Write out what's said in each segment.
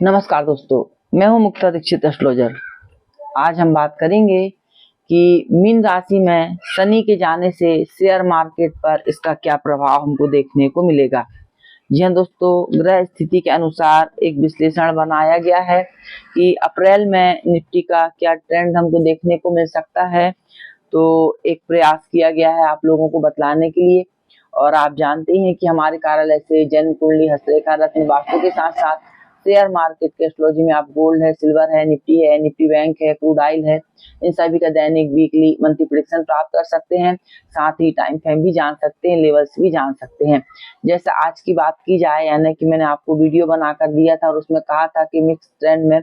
नमस्कार दोस्तों, मैं हूं मुक्ता दीक्षित एस्ट्रोलॉजर। आज हम बात करेंगे कि मीन राशि में शनि के जाने से शेयर मार्केट पर इसका क्या प्रभाव हमको देखने को मिलेगा। जी हाँ दोस्तों, ग्रह स्थिति के अनुसार एक विश्लेषण बनाया गया है कि अप्रैल में निफ्टी का क्या ट्रेंड हमको देखने को मिल सकता है। तो एक प्रयास किया गया है आप लोगों को बतलाने के लिए। और आप जानते हैं कि हमारे कार्यालय से जन्म कुंडली, हस्तरेखा, रत्न, वास्तु के साथ साथ शेयर मार्केट के एस्ट्रोलॉजी में आप गोल्ड है, सिल्वर है, निफ्टी बैंक है, क्रूड ऑयल है, इन सभी का दैनिक, वीकली, मंथली प्रेडिक्शन प्राप्त कर सकते हैं। साथ ही टाइम फ्रेम भी जान सकते हैं, लेवल्स भी जान सकते हैं। जैसे आज की बात की जाए, यानी कि मैंने आपको वीडियो बनाकर दिया था और उसमें कहा था कि मिक्स ट्रेंड में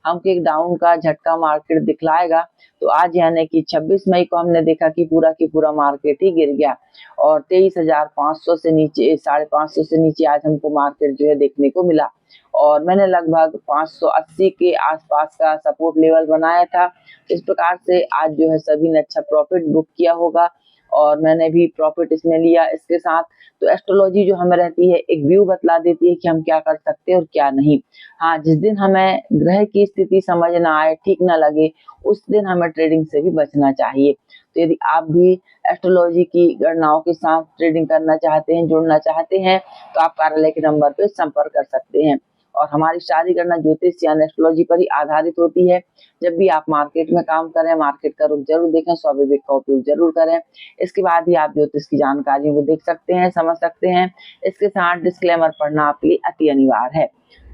हमको एक डाउन का झटका मार्केट दिखलाएगा। तो आज यानी कि 26 मई को हमने देखा कि पूरा की पूरा मार्केट ही गिर गया और 23,500 से नीचे, 550 से नीचे आज हमको मार्केट जो है देखने को मिला। और मैंने लगभग 580 के आसपास का सपोर्ट लेवल बनाया था। इस प्रकार से आज जो है सभी ने अच्छा प्रॉफिट बुक किया होगा और मैंने भी प्रॉफिट इसमें लिया। इसके साथ तो एस्ट्रोलॉजी जो हमें रहती है, एक व्यू बतला देती है कि हम क्या कर सकते हैं और क्या नहीं। हाँ, जिस दिन हमें ग्रह की स्थिति समझ ना आए, ठीक ना लगे, उस दिन हमें ट्रेडिंग से भी बचना चाहिए। तो यदि आप भी एस्ट्रोलॉजी की गणनाओं के साथ ट्रेडिंग करना चाहते हैं, जुड़ना चाहते हैं, तो आप कार्यालय के नंबर पर संपर्क कर सकते हैं। और हमारी सारी गणना ज्योतिष यानी एस्ट्रोलॉजी पर ही आधारित होती है। जब भी आप मार्केट में काम करें, मार्केट का रुख जरूर देखें, स्वाभाविक का उपयोग जरूर करें। इसके बाद ही आप ज्योतिष की जानकारी को देख सकते हैं, समझ सकते हैं। इसके साथ डिस्क्लेमर पढ़ना आपके लिए अति अनिवार्य है।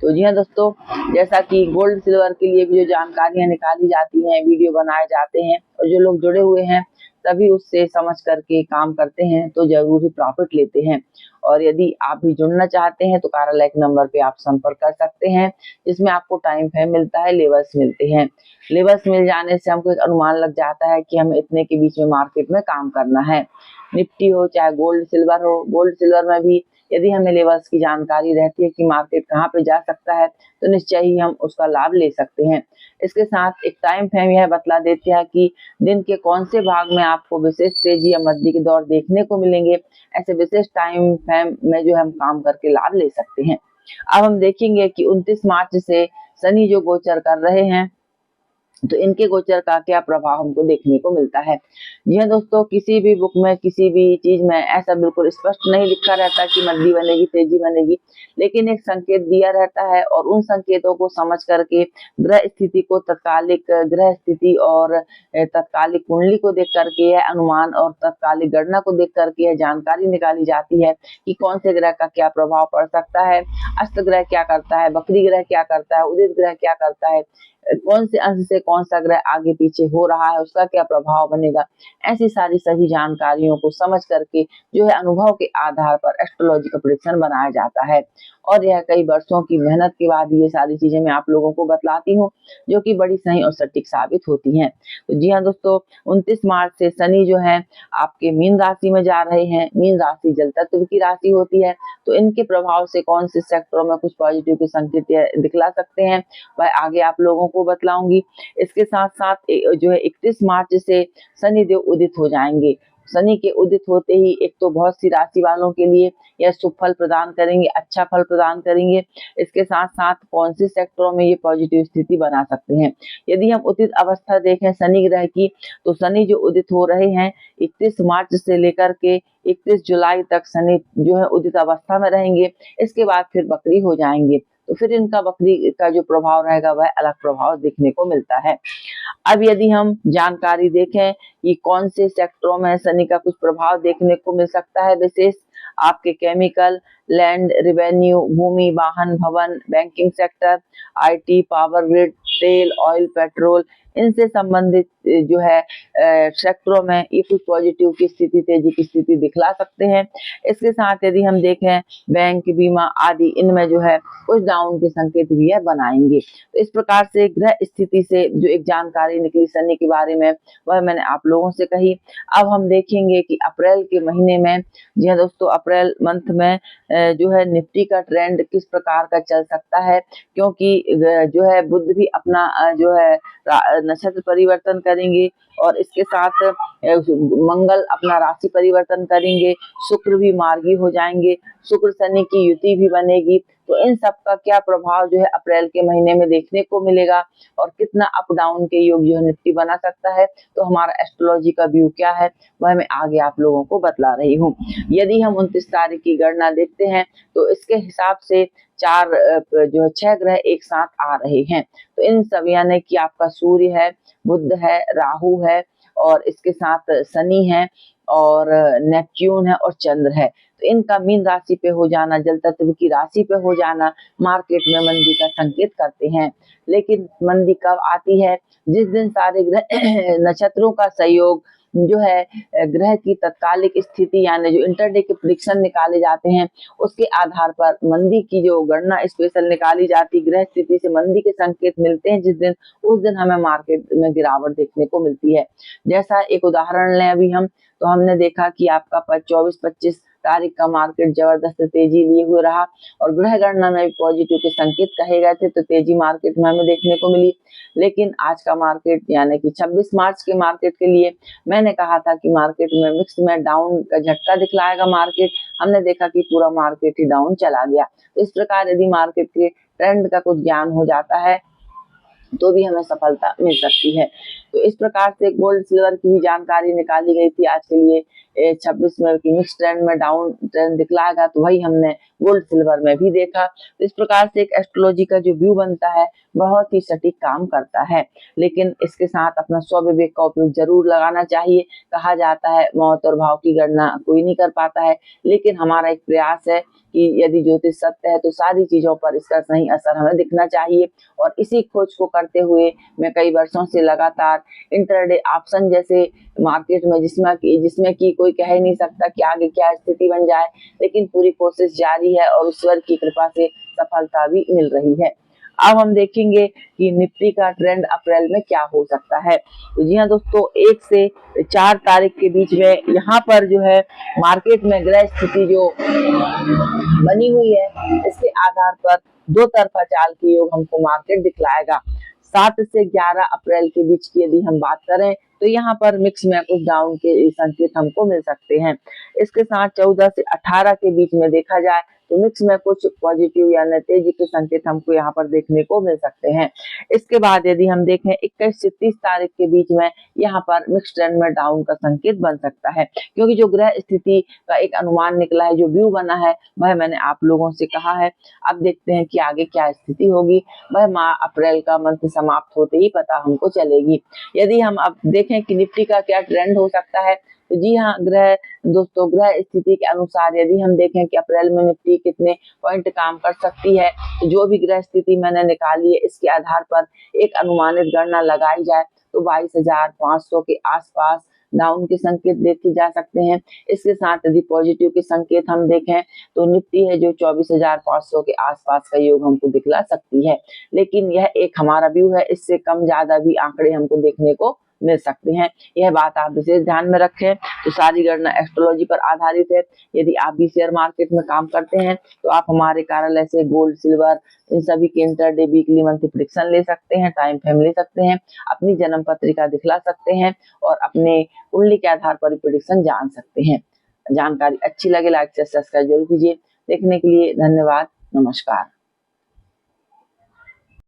तो जी हाँ दोस्तों, जैसा कि गोल्ड सिल्वर के लिए भी जो जानकारियां निकाली जाती हैं, वीडियो बनाए जाते हैं और जो लोग जुड़े हुए हैं तभी उससे समझ करके काम करते हैं तो जरूर ही प्रॉफिट लेते हैं। और यदि आप भी जुड़ना चाहते हैं तो कार्यालय के नंबर पे आप संपर्क कर सकते हैं, जिसमें आपको टाइम फ्रेम मिलता है, लेवल्स मिलते हैं। लेवल्स मिल जाने से हमको एक अनुमान लग जाता है कि हमें इतने के बीच में मार्केट में काम करना है। निफ्टी हो चाहे गोल्ड सिल्वर हो, गोल्ड सिल्वर में भी यदि हमें लेवल्स की जानकारी रहती है कि मार्केट कहाँ पे जा सकता है, तो निश्चय ही हम उसका लाभ ले सकते हैं। इसके साथ एक टाइम फ्रेम यह बतला देते हैं कि दिन के कौन से भाग में आपको विशेष तेजी या मंदी के दौर देखने को मिलेंगे। ऐसे विशेष टाइम फ्रेम में जो हम काम करके लाभ ले सकते हैं। अब हम देखेंगे कि 29 मार्च से शनि जो गोचर कर रहे हैं, तो इनके गोचर का क्या प्रभाव हमको देखने को मिलता है। जी हाँ दोस्तों, किसी भी बुक में, किसी भी चीज में ऐसा बिल्कुल स्पष्ट नहीं लिखा रहता कि मंदी बनेगी, तेजी बनेगी, लेकिन एक संकेत दिया रहता है और उन संकेतों को समझ करके ग्रह स्थिति को, तत्कालिक ग्रह स्थिति और तत्कालिक कुंडली को देख करके यह अनुमान और तत्कालिक गणना को देख करके यह जानकारी निकाली जाती है कि कौन से ग्रह का क्या प्रभाव पड़ सकता है। अस्त ग्रह क्या करता है, वक्री ग्रह क्या करता है, उदित ग्रह क्या करता है, कौन से अंश से कौन सा ग्रह आगे पीछे हो रहा है, उसका क्या प्रभाव बनेगा। ऐसी सारी सभी जानकारियों को समझ करके जो है अनुभव के आधार पर एस्ट्रोलॉजी का प्रेडिक्शन बनाया जाता है। और यह कई वर्षों की मेहनत के बाद ये सारी चीजें मैं आप लोगों को बतलाती हूँ, जो कि बड़ी सही और सटीक साबित होती हैं। तो जी हाँ दोस्तों, 29 मार्च से शनि जो है आपके मीन राशि में जा रहे हैं। मीन राशि जल तत्व की राशि होती है, तो इनके प्रभाव से कौन से सेक्टरों में कुछ पॉजिटिव के संकेत दिखला सकते हैं, वह आगे आप लोगों को बतलाऊंगी। इसके साथ साथ जो है 31 मार्च से शनि देव उदित हो जाएंगे। शनि के उदित होते ही एक तो बहुत सी राशि वालों के लिए यह शुभ फल प्रदान करेंगे, अच्छा फल प्रदान करेंगे। इसके साथ साथ कौन से सेक्टरों में ये पॉजिटिव स्थिति बना सकते हैं। यदि हम उदित अवस्था देखें शनि ग्रह की, तो शनि जो उदित हो रहे हैं 31 मार्च से लेकर के 31 जुलाई तक शनि जो है उदित अवस्था में रहेंगे। इसके बाद फिर वक्री हो जाएंगे, तो फिर इनका वक्री का जो प्रभाव रहेगा वह अलग प्रभाव देखने को मिलता है। अब यदि हम जानकारी देखें कि कौन से सेक्टरों में शनि का कुछ प्रभाव देखने को मिल सकता है विशेष, आपके केमिकल, लैंड, रेवेन्यू, भूमि, वाहन, भवन, banking sector, IT, power grid, तेल, ऑयल, पेट्रोल, इनसे संबंधित जो है सेक्टरों में ये कुछ पॉजिटिव की स्थिति, तेजी की स्थिति दिखला सकते हैं। इसके साथ यदि हम देखें बैंक, बीमा आदि, इनमें जो है कुछ डाउन के संकेत भी है बनाएंगे। तो इस प्रकार से ग्रह स्थिति से जो एक जानकारी निकली शनि के बारे में, वह मैंने आप लोगों से कही। अब हम देखेंगे कि अप्रैल के महीने में, जी हाँ दोस्तों, अप्रैल मंथ में जो है निफ्टी का ट्रेंड किस प्रकार का चल सकता है, क्योंकि जो है बुध भी अपना जो है नक्षत्र परिवर्तन करेंगे और इसके साथ मंगल अपना राशि परिवर्तन करेंगे, शुक्र भी मार्गी हो जाएंगे, शुक्र शनि की युति भी बनेगी। तो इन सब का क्या प्रभाव जो है अप्रैल के महीने में देखने को मिलेगा और कितना अप डाउन के योग जो है निफ्टी बना सकता है, तो हमारा एस्ट्रोलॉजी का व्यू क्या है वह मैं आगे आप लोगों को बतला रही हूँ। यदि हम 29 तारीख की गणना देखते हैं तो इसके हिसाब से चार जो है 6 ग्रह एक साथ आ रहे हैं। तो इन सब यानी कि आपका सूर्य है, बुध है, राहु है और इसके साथ शनि है और नेपच्यून है और चंद्र है। तो इनका मीन राशि पे हो जाना, जल तत्व की राशि पे हो जाना मार्केट में मंदी का संकेत करते हैं। लेकिन मंदी कब आती है? जिस दिन सारे ग्रह नक्षत्रों का सहयोग जो है ग्रह की तत्कालिक स्थिति यानी जो इंटरडे के प्रेडिक्शन निकाले जाते हैं उसके आधार पर मंदी की जो गणना स्पेशल निकाली जाती, ग्रह स्थिति से मंदी के संकेत मिलते हैं जिस दिन, उस दिन हमें मार्केट में गिरावट देखने को मिलती है। जैसा एक उदाहरण लें अभी हम, तो हमने देखा कि आपका 24-25 तारीख का मार्केट जबरदस्त तेजी लिए हुए रहा और ग्रह गणना में भी पॉजिटिव के संकेत कहे गए थे, तो तेजी मार्केट में हमें देखने को मिली। लेकिन आज का मार्केट यानी कि 26 मार्च के मार्केट के लिए मैंने कहा था कि मार्केट में मिक्स में डाउन का झटका दिखलाएगा मार्केट, हमने देखा कि पूरा मार्केट ही डाउन चला गया। तो इस प्रकार यदि मार्केट के ट्रेंड का कुछ ज्ञान हो जाता है तो भी हमें सफलता मिल सकती है। तो इस प्रकार से गोल्ड सिल्वर की भी जानकारी निकाली गई थी आज के लिए 26 में कि मिक्स ट्रेंड में डाउन ट्रेंड दिखलाएगा, तो वही हमने गोल्ड सिल्वर में भी देखा। तो इस प्रकार से एक एस्ट्रोलॉजी का जो व्यू बनता है बहुत ही सटीक काम करता है, लेकिन इसके साथ अपना स्वविवेक का उपयोग जरूर लगाना चाहिए। कहा जाता है मौत और भाव की गणना कोई नहीं कर पाता है, लेकिन हमारा एक प्रयास है कि यदि ज्योतिष सत्य है तो सारी चीजों पर इसका सही असर हमें दिखना चाहिए। और इसी खोज को करते हुए मैं कई वर्षों से लगातार इंटरडे ऑप्शन जैसे मार्केट में जिसमें कि कोई कह ही नहीं सकता कि आगे क्या स्थिति बन जाए, लेकिन पूरी कोशिश जारी है और ईश्वर की कृपा से सफलता भी मिल रही है। अब हम देखेंगे कि निफ्टी का ट्रेंड अप्रैल में क्या हो सकता है। तो जी हाँ दोस्तों, 1 से 4 तारीख के बीच में यहाँ पर जो है मार्केट में ग्रह स्थिति जो बनी हुई है इसके आधार पर दो तरफा चाल के योग हमको मार्केट दिखलाएगा। 7 से 11 अप्रैल के बीच की यदि हम बात करें तो यहाँ पर मिक्स में कुछ डाउन के संकेत हमको मिल सकते हैं। इसके साथ 14 से 18 के बीच में देखा जाए तो मिक्स में कुछ पॉजिटिव यानी तेजी के संकेत हमको यहाँ पर देखने को मिल सकते हैं। इसके बाद यदि हम देखें 21 से 30 तारीख के बीच में यहाँ पर मिक्स ट्रेंड में डाउन का संकेत बन सकता है, क्योंकि जो ग्रह स्थिति का एक अनुमान निकला है, जो व्यू बना है वह मैंने आप लोगों से कहा है। अब देखते हैं कि आगे क्या स्थिति होगी, वह माह अप्रैल का मंथ समाप्त होते ही पता हमको चलेगी। यदि हम अब देखें कि निफ्टी का क्या ट्रेंड हो सकता है, तो जी हाँ ग्रह स्थिति के अनुसार यदि हम देखें कि अप्रैल में निफ्टी कितने पॉइंट काम कर सकती है, तो जो भी ग्रह स्थिति मैंने निकाली है इसके आधार पर एक अनुमानित गणना लगाई जाए तो 22,500 के आसपास डाउन के संकेत देखे जा सकते हैं। इसके साथ यदि पॉजिटिव के संकेत हम देखें तो निफ्टी है जो 24,500 के आसपास का योग हमको दिखला सकती है, लेकिन यह एक हमारा व्यू है, इससे कम ज्यादा भी आंकड़े हमको देखने को मिल सकते हैं। यह बात आप विशेष ध्यान में रखें। तो सारी गणना एस्ट्रोलॉजी पर आधारित है। यदि आप भी शेयर मार्केट में काम करते हैं तो आप हमारे कार्यालय से गोल्ड सिल्वर इन सभी के इंटरडे वीकली मंथली प्रेडिक्शन ले सकते हैं, टाइम फ्रेम ले सकते हैं, अपनी जन्म पत्रिका दिखला सकते हैं और अपने कुंडली के आधार पर प्रेडिक्शन जान सकते हैं। जानकारी अच्छी लगे लाइक से सब्सक्राइब जरूर कीजिए। देखने के लिए धन्यवाद। नमस्कार।